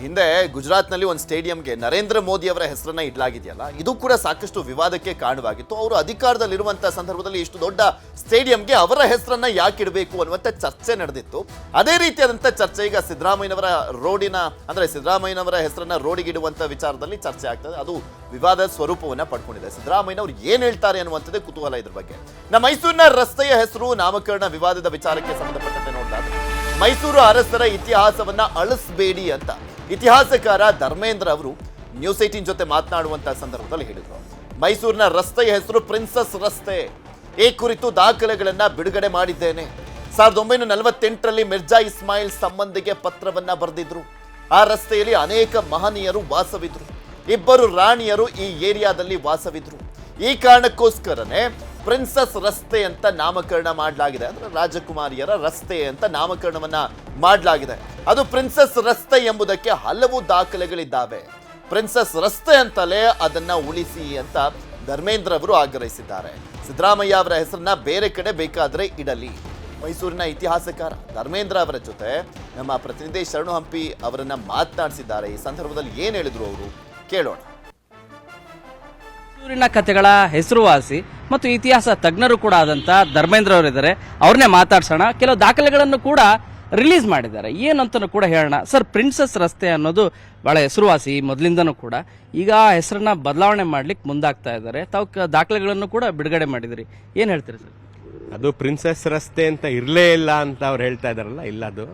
ಹಿಂದೆ ಗುಜರಾತ್ನಲ್ಲಿ ಒಂದು ಸ್ಟೇಡಿಯಂಗೆ ನರೇಂದ್ರ ಮೋದಿ ಅವರ ಹೆಸರನ್ನ ಇಡಲಾಗಿದೆಯಲ್ಲ, ಇದು ಕೂಡ ಸಾಕಷ್ಟು ವಿವಾದಕ್ಕೆ ಕಾರಣವಾಗಿತ್ತು. ಅವರು ಅಧಿಕಾರದಲ್ಲಿರುವಂತಹ ಸಂದರ್ಭದಲ್ಲಿ ಇಷ್ಟು ದೊಡ್ಡ ಸ್ಟೇಡಿಯಂಗೆ ಅವರ ಹೆಸರನ್ನ ಯಾಕೆ ಇಡಬೇಕು ಅನ್ನುವಂಥ ಚರ್ಚೆ ನಡೆದಿತ್ತು. ಅದೇ ರೀತಿಯಾದಂಥ ಚರ್ಚೆ ಈಗ ಸಿದ್ದರಾಮಯ್ಯನವರ ಸಿದ್ದರಾಮಯ್ಯನವರ ಹೆಸರನ್ನ ರೋಡಿಗೆ ಇಡುವಂಥ ವಿಚಾರದಲ್ಲಿ ಚರ್ಚೆ ಆಗ್ತದೆ. ಅದು ವಿವಾದ ಸ್ವರೂಪವನ್ನ ಪಡ್ಕೊಂಡಿದೆ. ಸಿದ್ದರಾಮಯ್ಯನವರು ಏನ್ ಹೇಳ್ತಾರೆ ಅನ್ನುವಂಥದ್ದೇ ಕುತೂಹಲ ಇದ್ರ ಬಗ್ಗೆ. ನಮ್ಮ ಮೈಸೂರಿನ ರಸ್ತೆಯ ಹೆಸರು ನಾಮಕರಣ ವಿವಾದದ ವಿಚಾರಕ್ಕೆ ಸಂಬಂಧಪಟ್ಟಂತೆ ನೋಡಿದಾಗ ಮೈಸೂರು ಅರಸರ ಇತಿಹಾಸವನ್ನ ಅಳಿಸಬೇಡಿ ಅಂತ ಇತಿಹಾಸಕಾರ ಧರ್ಮೇಂದ್ರ ಅವರು ನ್ಯೂಸ್ 18 ಜೊತೆ ಮಾತನಾಡುವಂತಹ ಸಂದರ್ಭದಲ್ಲಿ ಹೇಳಿದರು. ಮೈಸೂರಿನ ರಸ್ತೆಯ ಹೆಸರು ಪ್ರಿನ್ಸಸ್ ರಸ್ತೆ. ಈ ಕುರಿತು ದಾಖಲೆಗಳನ್ನ ಬಿಡುಗಡೆ ಮಾಡಿದ್ದೇನೆ. 1948ರಲ್ಲಿ ಮಿರ್ಜಾ ಇಸ್ಮಾಯಿಲ್ ಸಂಬಂಧಿಗೆ ಪತ್ರವನ್ನ ಬರೆದಿದ್ರು. ಆ ರಸ್ತೆಯಲ್ಲಿ ಅನೇಕ ಮಹನೀಯರು ವಾಸವಿದ್ರು. 2 ರಾಣಿಯರು ಈ ಏರಿಯಾದಲ್ಲಿ ವಾಸವಿದ್ರು. ಈ ಕಾರಣಕ್ಕೋಸ್ಕರನೇ ಪ್ರಿನ್ಸಸ್ ರಸ್ತೆ ಅಂತ ನಾಮಕರಣ ಮಾಡಲಾಗಿದೆ. ಅಂದ್ರೆ ರಾಜಕುಮಾರಿಯರ ರಸ್ತೆ ಅಂತ ನಾಮಕರಣವನ್ನ ಮಾಡಲಾಗಿದೆ. ಅದು ಪ್ರಿನ್ಸಸ್ ರಸ್ತೆ ಎಂಬುದಕ್ಕೆ ಹಲವು ದಾಖಲೆಗಳಿದ್ದಾವೆ. ಪ್ರಿನ್ಸಸ್ ರಸ್ತೆ ಅಂತಲೇ ಅದನ್ನ ಉಳಿಸಿ ಅಂತ ಧರ್ಮೇಂದ್ರ ಅವರು ಆಗ್ರಹಿಸಿದ್ದಾರೆ. ಸಿದ್ದರಾಮಯ್ಯ ಅವರ ಹೆಸರನ್ನ ಬೇರೆ ಕಡೆ ಬೇಕಾದ್ರೆ ಇಡಲಿ. ಮೈಸೂರಿನ ಇತಿಹಾಸಕಾರ ಧರ್ಮೇಂದ್ರ ಅವರ ಜೊತೆ ನಮ್ಮ ಪ್ರತಿನಿಧಿ ಶರಣು ಹಂಪಿ ಅವರನ್ನ ಮಾತನಾಡಿಸಿದ್ದಾರೆ. ಈ ಸಂದರ್ಭದಲ್ಲಿ ಏನ್ ಹೇಳಿದ್ರು ಅವರು ಕೇಳೋಣ. ಮೈಸೂರಿನ ಕಥೆಗಳ ಹೆಸರುವಾಸಿ ಮತ್ತು ಇತಿಹಾಸ ತಜ್ಞರು ಕೂಡ ಆದಂತ ಧರ್ಮೇಂದ್ರ ಅವರಿದ್ದಾರೆ. ಅವ್ರನ್ನೇ ಮಾತಾಡ್ಸೋಣ. ಕೆಲವು ದಾಖಲೆಗಳನ್ನು ಕೂಡ ರಿಲೀಸ್ ಮಾಡಿದ್ದಾರೆ. ಏನಂತನೂ ಕೂಡ ಹೇಳೋಣ. ಸರ್, ಪ್ರಿನ್ಸಸ್ ರಸ್ತೆ ಅನ್ನೋದು ಬಹಳ ಹೆಸರುವಾಸಿ ಮೊದಲಿಂದನೂ ಕೂಡ. ಈಗ ಹೆಸರನ್ನ ಬದಲಾವಣೆ ಮಾಡ್ಲಿಕ್ಕೆ ಮುಂದಾಗ್ತಾ ಇದ್ದಾರೆ. ತಾವು ದಾಖಲೆಗಳನ್ನು ಕೂಡ ಬಿಡುಗಡೆ ಮಾಡಿದ್ರಿ. ಏನ್ ಹೇಳ್ತೀರಿ ಸರ್? ಅದು ಪ್ರಿನ್ಸಸ್ ರಸ್ತೆ ಅಂತ ಇರಲೇ ಇಲ್ಲ ಅಂತ ಅವ್ರು ಹೇಳ್ತಾ ಇದಾರಲ್ಲ, ಇಲ್ಲ, ಅದು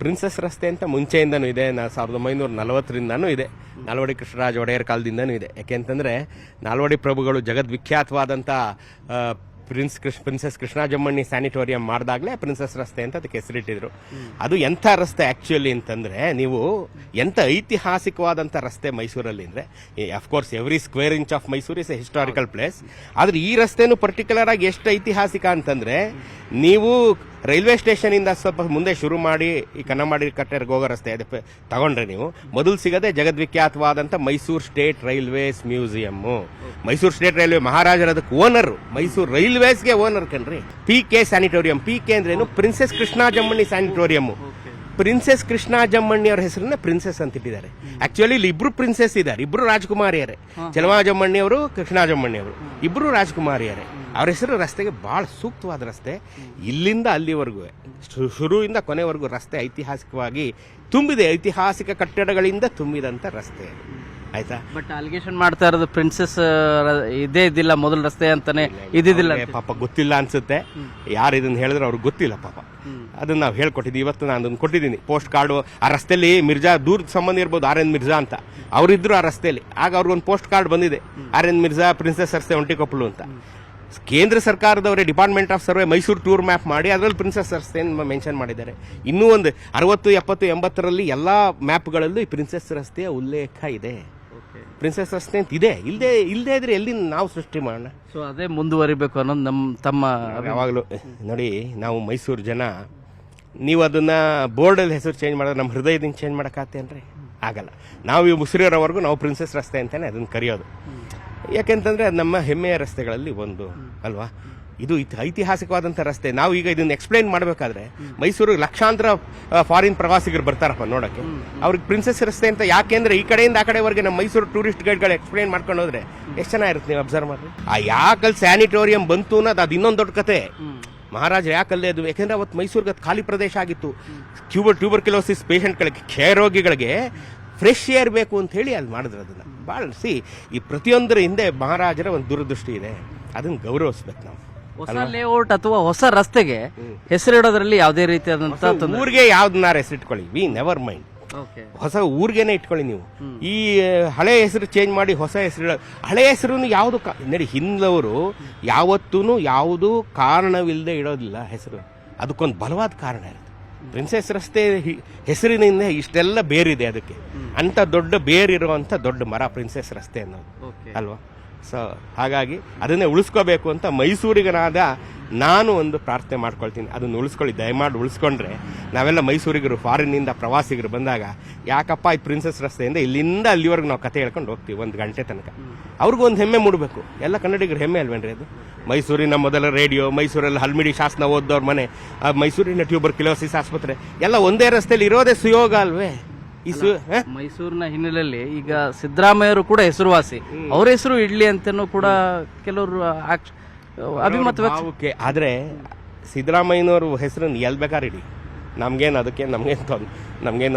ಪ್ರಿನ್ಸಸ್ ರಸ್ತೆ ಅಂತ ಮುಂಚೆಯಿಂದನೂ ಇದೆ. 1940ರಿಂದನೂ ಇದೆ. ನಾಲ್ವಡಿ ಕೃಷ್ಣರಾಜ ಒಡೆಯರ್ ಕಾಲದಿಂದನೂ ಇದೆ. ಯಾಕೆಂತಂದ್ರೆ ನಾಲ್ವಡಿ ಪ್ರಭುಗಳು ಜಗದ್ವಿಖ್ಯಾತವಾದಂಥ ಪ್ರಿನ್ಸೆಸ್ ಕೃಷ್ಣಾಜಮ್ಮಣ್ಣಿ ಸ್ಯಾನಿಟೋರಿಯಂ ಮಾಡಿದಾಗಲೇ ಪ್ರಿನ್ಸಸ್ ರಸ್ತೆ ಅಂತ ಅದಕ್ಕೆ ಹೆಸರಿಟ್ಟಿದ್ರು. ಅದು ಎಂಥ ರಸ್ತೆ ಆಕ್ಚುಲಿ ಅಂತಂದ್ರೆ, ನೀವು ಎಂಥ ಐತಿಹಾಸಿಕವಾದಂಥ ರಸ್ತೆ ಮೈಸೂರಲ್ಲಿ ಅಂದ್ರೆ, of course every square inch of Mysore is A historical place. ಆದ್ರೆ ಈ ರಸ್ತೆನೂ ಪರ್ಟಿಕ್ಯುಲರ್ ಆಗಿ ಎಷ್ಟು ಐತಿಹಾಸಿಕ ಅಂತಂದ್ರೆ, ನೀವು ರೈಲ್ವೆ ಸ್ಟೇಷನ್ ಇಂದ ಸ್ವಲ್ಪ ಮುಂದೆ ಶುರು ಮಾಡಿ ಈ ಕನ್ನಂಬಾಡಿ ಕಟ್ಟೆರ್ಗೆ ಹೋಗೋ ರಸ್ತೆ ಇದೆ ತಗೊಂಡ್ರೆ, ನೀವು ಮೊದಲು ಸಿಗದೆ ಜಗದ್ವಿಖ್ಯಾತವಾದಂಥ Mysuru state railways museum. Mysuru state railway ಮಹಾರಾಜರ ಅದಕ್ಕೆ ಓನರ್, ಮೈಸೂರು ರೈಲ್ವೇಸ್ಗೆ ಓನರ್ ಕಣ್ರಿ. PK sanatorium. PK ಅಂದ್ರೇನು? Princess Krishnajammanni sanatorium. Princess Krishnajammanni ಅವರ ಹೆಸರನ್ನ ಪ್ರಿನ್ಸೆಸ್ ಅಂತ ಇಟ್ಟಿದ್ದಾರೆ. ಆಕ್ಚುಲಿ ಇಲ್ಲಿ 2 ಪ್ರಿನ್ಸೆಸ್ ಇದ್ದಾರೆ, 2 ರಾಜಕುಮಾರಿಯರೇ. ಚೆಲುವಾಜಮ್ಮಣ್ಣಿ ಅವರು, ಕೃಷ್ಣಾಜಮ್ಮಣ್ಣಿ ಅವರು, 2 ರಾಜಕುಮಾರಿಯರೇ. ಅವರ ಹೆಸರು ರಸ್ತೆಗೆ ಬಹಳ ಸೂಕ್ತವಾದ ರಸ್ತೆ. ಇಲ್ಲಿಂದ ಅಲ್ಲಿವರೆಗೂ, ಶುರುವಿಂದ ಕೊನೆವರೆಗೂ ರಸ್ತೆ ಐತಿಹಾಸಿಕವಾಗಿ ತುಂಬಿದೆ. ಐತಿಹಾಸಿಕ ಕಟ್ಟಡಗಳಿಂದ ತುಂಬಿದಂತ ರಸ್ತೆ, ಆಯ್ತಾ? ಬಟ್ ಅಲಿಗೇಷನ್ ಮಾಡ್ತಾ ಇರೋದು ಪ್ರಿನ್ಸೆಸ್ ಇದೇ ಇದ್ದಿಲ್ಲ, ಮೊದಲ ರಸ್ತೆ ಅಂತಾನೆ ಇದ್ದಿದ್ದಿಲ್ಲ. ಪಾಪ ಗೊತ್ತಿಲ್ಲ ಅನ್ಸುತ್ತೆ. ಯಾರು ಇದನ್ನ ಹೇಳಿದ್ರೆ ಅವ್ರಿಗೆ ಗೊತ್ತಿಲ್ಲ ಪಾಪ. ಅದನ್ನ ನಾವು ಹೇಳ್ಕೊಟ್ಟಿದ್ವಿ. ಇವತ್ತು ನಾನು ಅದನ್ನು ಕೊಟ್ಟಿದ್ದೀನಿ ಪೋಸ್ಟ್ ಕಾರ್ಡ್. ಆ ರಸ್ತೆಯಲ್ಲಿ ಮಿರ್ಜಾ ದೂರದ ಸಂಬಂಧ ಇರ್ಬೋದು, RN ಮಿರ್ಜಾ ಅಂತ ಅವರಿದ್ರು ಆ ರಸ್ತೆಯಲ್ಲಿ. ಆಗ ಅವ್ರಿಗೊಂದು ಪೋಸ್ಟ್ ಕಾರ್ಡ್ ಬಂದಿದೆ, RN ಮಿರ್ಜಾ ಪ್ರಿನ್ಸೆಸ್ ರಸ್ತೆ ಒಂಟಿಕೊಪ್ಪಲು ಅಂತ. ಕೇಂದ್ರ ಸರ್ಕಾರದವರೇ department of survey Mysuru tour map ಮಾಡಿ ಅದರಲ್ಲಿ ಪ್ರಿನ್ಸೆಸ್ ರಸ್ತೆ ಮೆನ್ಷನ್ ಮಾಡಿದ್ದಾರೆ. ಇನ್ನೂ ಒಂದು 60, 70, 80ರಲ್ಲಿ ಎಲ್ಲಾ ಮ್ಯಾಪ್ಗಳಲ್ಲೂ ಈ ಪ್ರಿನ್ಸೆಸ್ ರಸ್ತೆಯ ಉಲ್ಲೇಖ ಇದೆ. ಪ್ರಿನ್ಸೆಸ್ ರಸ್ತೆ ಅಂತ ಇದೆ. ಇಲ್ಲದೆ ಇದ್ರೆ ಎಲ್ಲಿ ನಾವು ಸೃಷ್ಟಿ ಮಾಡೋಣ? ಸೊ ಅದೇ ಮುಂದುವರಿಬೇಕು ಅನ್ನೋದು ತಮ್ಮ ಯಾವಾಗಲೂ ನೋಡಿ. ನಾವು ಮೈಸೂರು ಜನ, ನೀವು ಅದನ್ನ ಬೋರ್ಡಲ್ಲಿ ಹೆಸರು ಚೇಂಜ್ ಮಾಡಿದ್ರೆ ನಮ್ಮ ಹೃದಯದಿಂದ ಚೇಂಜ್ ಮಾಡೋಕ್ಕಾಗ್ತೇನ್ರಿ? ಆಗಲ್ಲ. ನಾವು ಈ ಮುಸಿರಿರೋವರೆಗೂ ನಾವು ಪ್ರಿನ್ಸೆಸ್ ರಸ್ತೆ ಅಂತಾನೆ ಅದನ್ನ ಕರೆಯೋದು. ಯಾಕೆಂತಂದ್ರೆ ಅದು ನಮ್ಮ ಹೆಮ್ಮೆಯ ರಸ್ತೆಗಳಲ್ಲಿ ಒಂದು ಅಲ್ವಾ. ಇದು ಐತಿಹಾಸಿಕವಾದಂಥ ರಸ್ತೆ. ನಾವು ಈಗ ಇದನ್ನ ಎಕ್ಸ್ಪ್ಲೈನ್ ಮಾಡಬೇಕಾದ್ರೆ ಮೈಸೂರಿಗೆ ಲಕ್ಷಾಂತರ ಫಾರಿನ್ ಪ್ರವಾಸಿಗರು ಬರ್ತಾರಪ್ಪ ನೋಡಕ್ಕೆ. ಅವ್ರಿಗೆ ಪ್ರಿನ್ಸೆಸ್ ರಸ್ತೆ ಅಂತ ಯಾಕೆಂದ್ರೆ ಈ ಕಡೆಯಿಂದ ಆ ಕಡೆವರೆಗೆ ನಮ್ಮ ಮೈಸೂರು ಟೂರಿಸ್ಟ್ ಗೈಡ್ಗಳು ಎಕ್ಸ್ಪ್ಲೈನ್ ಮಾಡ್ಕೊಂಡು ಹೋದ್ರೆ ಎಷ್ಟು ಚೆನ್ನಾಗಿರುತ್ತೆ. ನೀವು ಅಬ್ಸರ್ವ್ ಮಾಡಿ. ಆ ಯಾಕಲ್ಲಿ ಸ್ಯಾನಿಟೋರಿಯಂ ಬಂತು ಅನ್ನೋದು ಅದು ಇನ್ನೊಂದು ದೊಡ್ಡ ಕತೆ. ಮಹಾರಾಜ ಯಾಕಲ್ಲೇ ಅದು? ಯಾಕೆಂದ್ರೆ ಅವತ್ತು ಮೈಸೂರಿಗೆ ಅದು ಖಾಲಿ ಪ್ರದೇಶ ಆಗಿತ್ತು. ಟ್ಯೂಬರ್ಕ್ಯುಲೋಸಿಸ್ ಪೇಷಂಟ್ಗಳಿಗೆ, ಕ್ಷಯರೋಗಿಗಳಿಗೆ ಫ್ರೆಶ್ ಏರ್ ಬೇಕು ಅಂತ ಹೇಳಿ ಅಲ್ಲಿ ಮಾಡಿದ್ರು. ಅದನ್ನ ಭಾಳ ಈ ಪ್ರತಿಯೊಂದರ ಹಿಂದೆ ಮಹಾರಾಜರ ಒಂದು ದೂರದೃಷ್ಟಿ ಇದೆ. ಅದನ್ನ ಗೌರವಿಸ್ಬೇಕು ನಾವು. ಹೊಸ ಲೇಔಟ್ ಅಥವಾ ಹೊಸ ರಸ್ತೆಗೆ ಹೆಸರಿಡೋದ್ರಲ್ಲಿ ಯಾವುದೇ ರೀತಿಯಾದಂತ ಊರಿಗೆ ಯಾವ್ದನ್ನಾರ ಹೆಸರಿಟ್ಕೊಳ್ಳಿ, ವಿ ನೆವರ್ ಮೈಂಡ್. ಹೊಸ ಊರಿಗೇನೆ ಇಟ್ಕೊಳ್ಳಿ ನೀವು. ಈ ಹಳೆ ಹೆಸರು ಚೇಂಜ್ ಮಾಡಿ ಹೊಸ ಹೆಸರು, ಹಳೆ ಹೆಸರು ಯಾವುದು ನೋಡಿ, ಹಿಂದವರು ಯಾವತ್ತೂ ಯಾವುದು ಕಾರಣವಿಲ್ಲದೆ ಇಡೋದಿಲ್ಲ ಹೆಸರು. ಅದಕ್ಕೊಂದು ಬಲವಾದ ಕಾರಣ ಇರುತ್ತೆ. ಪ್ರಿನ್ಸೆಸ್ ರಸ್ತೆ ಹೆಸರಿನಿಂದ ಇಷ್ಟೆಲ್ಲ ಬೇರಿದೆ. ಅದಕ್ಕೆ ಅಂತ ದೊಡ್ಡ ಬೇರಿರುವಂತ ದೊಡ್ಡ ಮರ ಪ್ರಿನ್ಸೆಸ್ ರಸ್ತೆ ಅನ್ನೋದು ಅಲ್ವಾ. ಸೊ ಹಾಗಾಗಿ ಅದನ್ನೇ ಉಳಿಸ್ಕೋಬೇಕು ಅಂತ ಮೈಸೂರಿಗನಾದ ನಾನು ಒಂದು ಪ್ರಾರ್ಥನೆ ಮಾಡ್ಕೊಳ್ತೀನಿ. ಅದನ್ನು ಉಳಿಸ್ಕೊಳ್ಳಿ, ದಯಮಾಡಿ ಉಳಿಸ್ಕೊಂಡ್ರೆ ನಾವೆಲ್ಲ ಮೈಸೂರಿಗರು, ಫಾರಿನ್ನಿಂದ ಪ್ರವಾಸಿಗರು ಬಂದಾಗ ಯಾಕಪ್ಪ ಈ ಪ್ರಿನ್ಸೆಸ್ ರಸ್ತೆಯಿಂದ ಇಲ್ಲಿಂದ ಅಲ್ಲಿವರೆಗೂ ನಾವು ಕತೆ ಹೇಳ್ಕೊಂಡು ಹೋಗ್ತೀವಿ 1 ಗಂಟೆ ತನಕ. ಅವ್ರಿಗೂ ಒಂದು ಹೆಮ್ಮೆ ಮೂಡಬೇಕು. ಎಲ್ಲ ಕನ್ನಡಿಗರು ಹೆಮ್ಮೆ ಅಲ್ವೇನ್ರಿ ಅದು? ಮೈಸೂರಿನ ಮೊದಲ ರೇಡಿಯೋ, ಮೈಸೂರಲ್ಲಿ ಹಲ್ಮಿಡಿ ಶಾಸನ ಓದ್ದವ್ರ ಮನೆ, ಮೈಸೂರಿನ ಟ್ಯೂಬರ್ಕ್ಯುಲೋಸಿಸ್ ಆಸ್ಪತ್ರೆ ಎಲ್ಲ ಒಂದೇ ರಸ್ತೆಯಲ್ಲಿ ಇರೋದೇ ಸುಯೋಗ ಅಲ್ವೇ? ಮೈಸೂರಿನ ಹಿನ್ನೆಲೆಯಲ್ಲಿ ಈಗ ಸಿದ್ದರಾಮಯ್ಯರು ಕೂಡ ಹೆಸರುವಾಸಿ, ಅವ್ರ ಹೆಸರು ಇಡ್ಲಿ ಅಂತನೂ ಕೂಡ ಕೆಲವರು ಅಭಿಮತ ವ್ಯಕ್ತ. ಓಕೆ, ಆದರೆ ಸಿದ್ದರಾಮಯ್ಯನವ್ರ ಹೆಸರನ್ನು ಎಲ್ಲಿ ಬೇಕಾದ್ರೆ ಇಡಿ, ನಮಗೇನು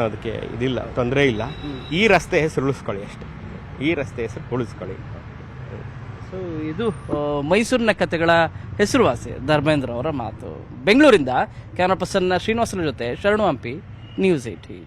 ಅದಕ್ಕೆ ಇದಿಲ್ಲ, ತೊಂದರೆ ಇಲ್ಲ. ಈ ರಸ್ತೆ ಹೆಸರು ಉಳಿಸ್ಕೊಳ್ಳಿ ಅಷ್ಟೇ, ಈ ರಸ್ತೆ ಹೆಸರು ಉಳಿಸ್ಕೊಳ್ಳಿ. ಸೊ ಇದು ಮೈಸೂರಿನ ಕಥೆಗಳ ಹೆಸರುವಾಸಿ ಧರ್ಮೇಂದ್ರ ಅವರ ಮಾತು. ಬೆಂಗಳೂರಿಂದ ಕ್ಯಾಮರಾ ಪರ್ಸನ್ ಶ್ರೀನಿವಾಸನ ಜೊತೆ ಶರಣು ಹಂಪಿ, ನ್ಯೂಸ್ 18.